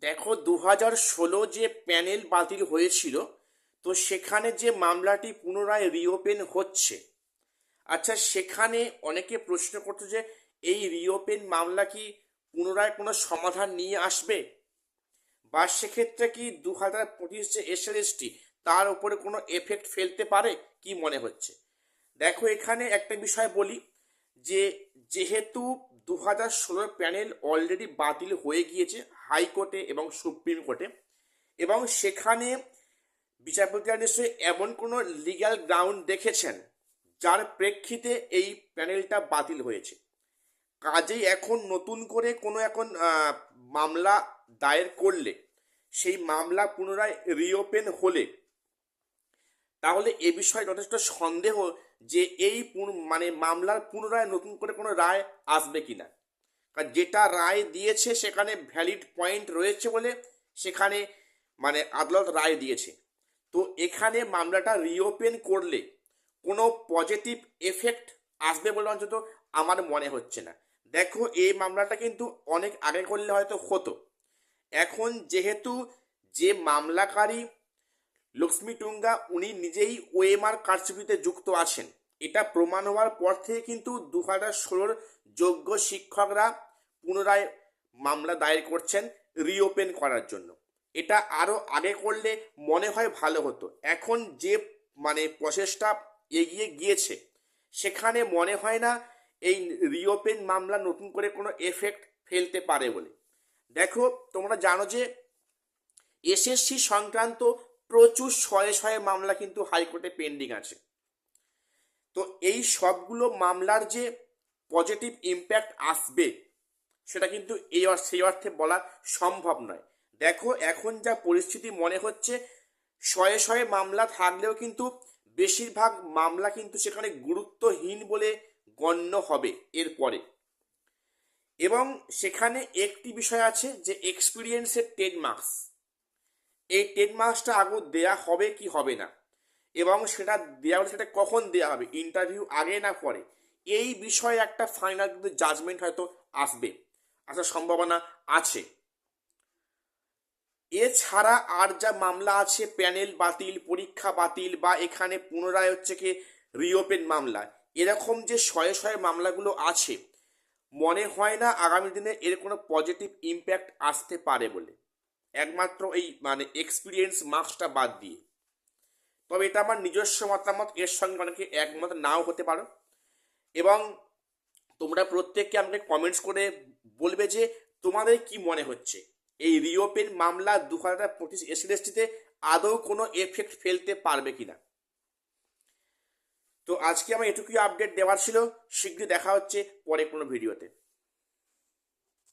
দেখো 2016 যে প্যানেল বাতিল হয়েছিল, তো সেখানে যে মামলাটি পুনরায় রিওপেন হচ্ছে। আচ্ছা, সেখানে অনেকে প্রশ্ন করতো যে এই রিওপেন মামলা কি পুনরায় কোনো সমাধান নিয়ে আসবে, বা সেক্ষেত্রে কি 2025 যে এসএলএসটি তার উপরে কোনো এফেক্ট ফেলতে পারে, কি মনে হচ্ছে? দেখো, এখানে একটা বিষয় বলি যে যেহেতু 2016 প্যানেল অলরেডি বাতিল হয়ে গিয়েছে হাইকোর্টে এবং সুপ্রিম কোর্টে, এবং সেখানে বিচারপতিরা নিশ্চয়ই এমন কোনো লিগ্যাল গ্রাউন্ড দেখেছেন যার প্রেক্ষিতে এই প্যানেলটা বাতিল হয়েছে। কাজেই এখন নতুন করে কোনো মামলা দায়ের করলে, সেই মামলা পুনরায় রিওপেন হলে, তাহলে এ বিষয়ে যথেষ্ট সন্দেহ যে এই মামলার পুনরায় নতুন করে কোনো রায় আসবে কিনা। কারণ যেটা রায় দিয়েছে সেখানে ভ্যালিড পয়েন্ট রয়েছে বলে সেখানে আদালত রায় দিয়েছে। তো এখানে মামলাটা রিওপেন করলে কোনো পজিটিভ এফেক্ট আসবে বলে অন্তত আমার মনে হচ্ছে না। দেখো, এই মামলাটা কিন্তু অনেক আগে করলে হয়তো হতো। এখন যেহেতু যে মামলাকারী লক্ষ্মী টুঙ্গা উনি নিজেই ওএমআর কারচুপিতে যুক্ত আছেন, এটা প্রমাণ হওয়ার পর থেকে কিন্তু 2016 যোগ্য শিক্ষকরা পুনরায় মামলা দায়ের করছেন রিওপেন করার জন্য। এটা আরও আগে করলে মনে হয় ভালো হতো। এখন যে প্রসেসটা এগিয়ে গিয়েছে, সেখানে মনে হয় না এই রিওপেন মামলা নতুন করে কোনো এফেক্ট ফেলতে পারে বলে। দেখো, তোমরা জানো যে এসএসসি সংক্রান্ত প্রচুর শয়ে শয়ে মামলা কিন্তু হাইকোর্টে পেন্ডিং আছে। তো এই সবগুলো মামলার যে পজিটিভ ইম্প্যাক্ট আসবে সেটা কিন্তু সেই অর্থে বলা সম্ভব নয়। দেখো, এখন যা পরিস্থিতি মনে হচ্ছে, শয়ে শয়ে মামলা থাকলেও কিন্তু বেশিরভাগ মামলা কিন্তু সেখানে গুরুত্বহীন বলে গণ্য হবে এরপরে। এবং সেখানে একটি বিষয় আছে যে এক্সপিরিয়েন্সের 10 মার্কস, এই 10 মার্কসটা আগে দেয়া হবে কি হবে না, এবং সেটা দেওয়া হলে সেটা কখন দেওয়া হবে, ইন্টারভিউ আগে না পরে, এই বিষয়ে একটা ফাইনাল কিন্তু জাজমেন্ট হয়তো আসবে, আসার সম্ভাবনা আছে। এছাড়া আর যা মামলা আছে, প্যানেল বাতিল, পরীক্ষা বাতিল, বা এখানে পুনরায় হচ্ছে কি রিওপেন মামলা, এরকম যে শয়ে শয়ে মামলাগুলো আছে, মনে হয় না আগামী দিনে এর কোনো পজিটিভ ইম্প্যাক্ট আসতে পারে বলে, একমাত্র এই এক্সপিরিয়েন্স মার্কসটা বাদ দিয়ে। তবে এটা আমার নিজস্ব মতামত, এর সঙ্গে অনেকে একমত নাও হতে পারো। এবং তোমরা প্রত্যেককে আমাকে কমেন্টস করে বলবে যে তোমাদের কি মনে হচ্ছে, এই রিওপেন মামলা 2025 এসএলএসটিতে আদৌ কোনো এফেক্ট ফেলতে পারবে কিনা। তো আজকে আমার এটুকুই আপডেট দেওয়ার ছিল। শীঘ্রই দেখা হচ্ছে পরে কোনো ভিডিওতে।